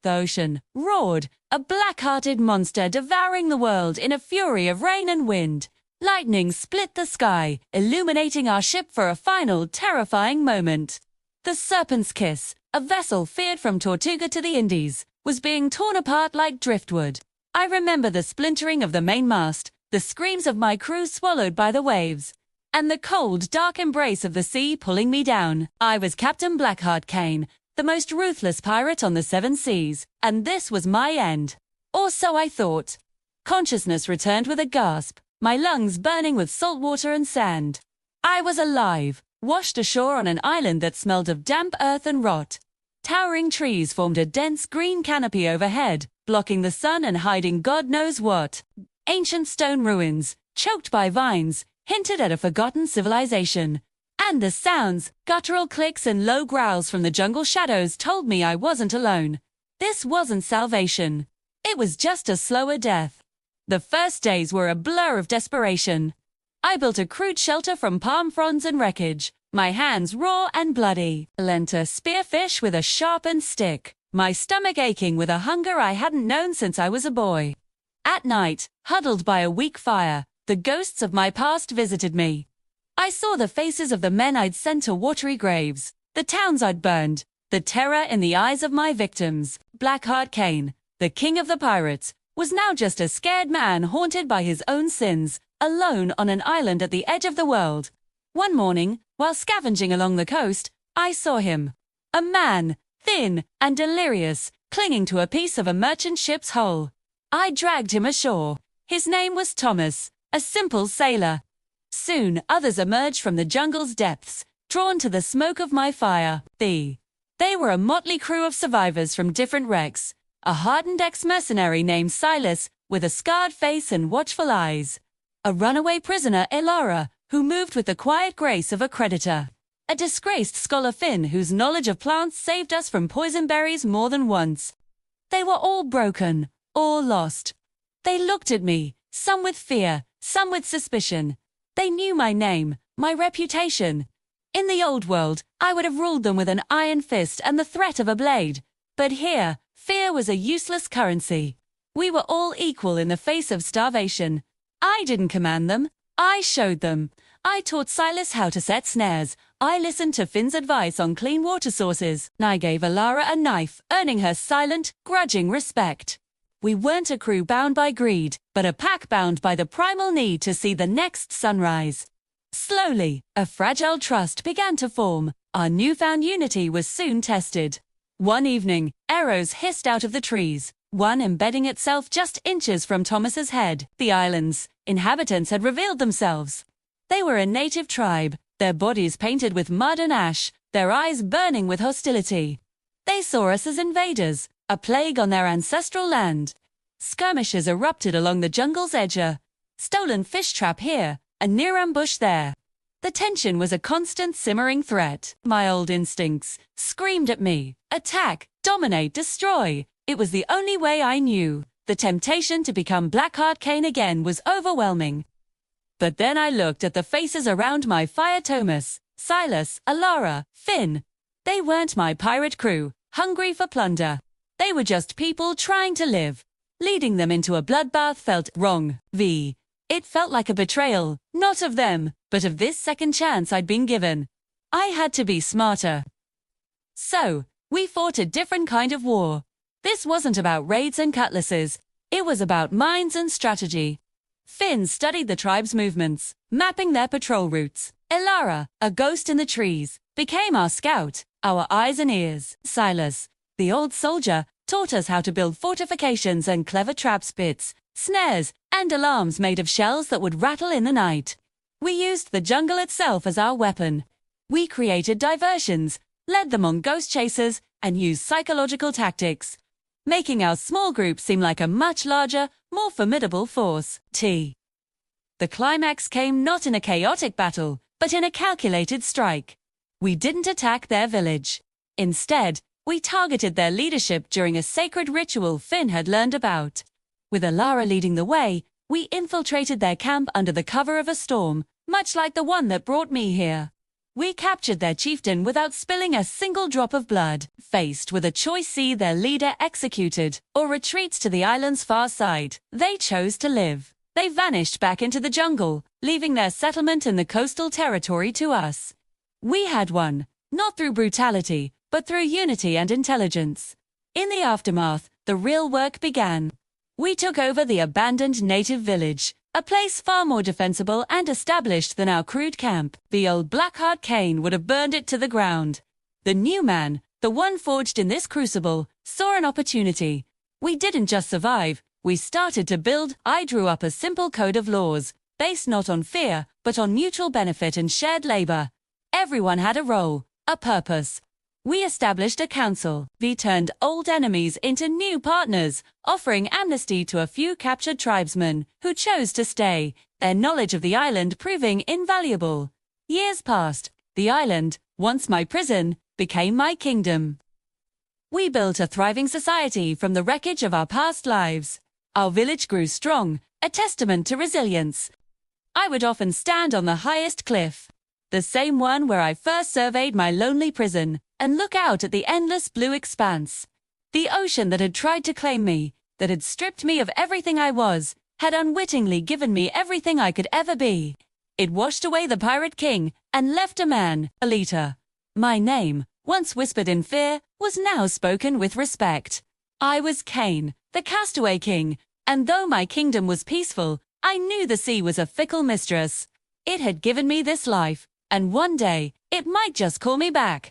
The ocean roared, a black-hearted monster devouring the world in a fury of rain and wind. Lightning split the sky, illuminating our ship for a final, terrifying moment. The Serpent's Kiss, a vessel feared from Tortuga to the Indies, was being torn apart like driftwood. I remember the splintering of the mainmast, the screams of my crew swallowed by the waves, and the cold, dark embrace of the sea pulling me down. I was Captain Blackheart Kane, the most ruthless pirate on the seven seas, and this was my end. Or so I thought. Consciousness returned with a gasp, my lungs burning with salt water and sand. I was alive, washed ashore on an island that smelled of damp earth and rot. Towering trees formed a dense green canopy overhead, blocking the sun and hiding God knows what. Ancient stone ruins, choked by vines, hinted at a forgotten civilization. And the sounds, guttural clicks and low growls from the jungle shadows told me I wasn't alone. This wasn't salvation. It was just a slower death. The first days were a blur of desperation. I built a crude shelter from palm fronds and wreckage, my hands raw and bloody. Lent a spearfish with a sharpened stick, my stomach aching with a hunger I hadn't known since I was a boy. At night, huddled by a weak fire, the ghosts of my past visited me. I saw the faces of the men I'd sent to watery graves, the towns I'd burned, the terror in the eyes of my victims. Blackheart Kane, the king of the pirates, was now just a scared man haunted by his own sins, alone on an island at the edge of the world. One morning, while scavenging along the coast, I saw him. A man, thin and delirious, clinging to a piece of a merchant ship's hull. I dragged him ashore. His name was Thomas, a simple sailor. Soon, others emerged from the jungle's depths, drawn to the smoke of my fire. They were a motley crew of survivors from different wrecks. A hardened ex-mercenary named Silas, with a scarred face and watchful eyes. A runaway prisoner, Elara, who moved with the quiet grace of a creditor. A disgraced scholar Finn, whose knowledge of plants saved us from poison berries more than once. They were all broken, all lost. They looked at me, some with fear, some with suspicion. They knew my name, my reputation. In the old world, I would have ruled them with an iron fist and the threat of a blade. But here, fear was a useless currency. We were all equal in the face of starvation. I didn't command them. I showed them. I taught Silas how to set snares. I listened to Finn's advice on clean water sources. I gave Elara a knife, earning her silent, grudging respect. We weren't a crew bound by greed, but a pack bound by the primal need to see the next sunrise. Slowly, a fragile trust began to form. Our newfound unity was soon tested. One evening, arrows hissed out of the trees, one embedding itself just inches from Thomas's head. The island's inhabitants had revealed themselves. They were a native tribe, their bodies painted with mud and ash, their eyes burning with hostility. They saw us as invaders, a plague on their ancestral land. Skirmishes erupted along the jungle's edge, a stolen fish trap here, a near ambush there. The tension was a constant simmering threat. My old instincts screamed at me. Attack, dominate, destroy. It was the only way I knew. The temptation to become Blackheart Kane again was overwhelming. But then I looked at the faces around my fire. Thomas, Silas, Elara, Finn. They weren't my pirate crew, hungry for plunder. They were just people trying to live. Leading them into a bloodbath felt wrong. It felt like a betrayal, not of them, but of this second chance I'd been given. I had to be smarter. So, we fought a different kind of war. This wasn't about raids and cutlasses. It was about minds and strategy. Finn studied the tribe's movements, mapping their patrol routes. Elara, a ghost in the trees, became our scout, our eyes and ears. Silas, the old soldier, taught us how to build fortifications and clever trap spits, snares, and alarms made of shells that would rattle in the night. We used the jungle itself as our weapon. We created diversions, led them on ghost chases, and used psychological tactics, making our small group seem like a much larger, more formidable force. The climax came not in a chaotic battle, but in a calculated strike. We didn't attack their village. Instead, we targeted their leadership during a sacred ritual Finn had learned about. With Elara leading the way, we infiltrated their camp under the cover of a storm, much like the one that brought me here. We captured their chieftain without spilling a single drop of blood. Faced with a choice: see their leader executed, or retreat to the island's far side, they chose to live. They vanished back into the jungle, leaving their settlement in the coastal territory to us. We had won, not through brutality, but through unity and intelligence. In the aftermath, the real work began. We took over the abandoned native village, a place far more defensible and established than our crude camp. The old Blackheart Cain would have burned it to the ground. The new man, the one forged in this crucible, saw an opportunity. We didn't just survive, we started to build. I drew up a simple code of laws, based not on fear, but on mutual benefit and shared labor. Everyone had a role, a purpose. We established a council. We turned old enemies into new partners, offering amnesty to a few captured tribesmen who chose to stay, their knowledge of the island proving invaluable. Years passed. The island, once my prison, became my kingdom. We built a thriving society from the wreckage of our past lives. Our village grew strong, a testament to resilience. I would often stand on the highest cliff, the same one where I first surveyed my lonely prison, and look out at the endless blue expanse. The ocean that had tried to claim me, that had stripped me of everything I was, had unwittingly given me everything I could ever be. It washed away the pirate king and left a man, a leader. My name, once whispered in fear, was now spoken with respect. I was Cain, the Castaway King, and though my kingdom was peaceful, I knew the sea was a fickle mistress. It had given me this life, and one day, it might just call me back.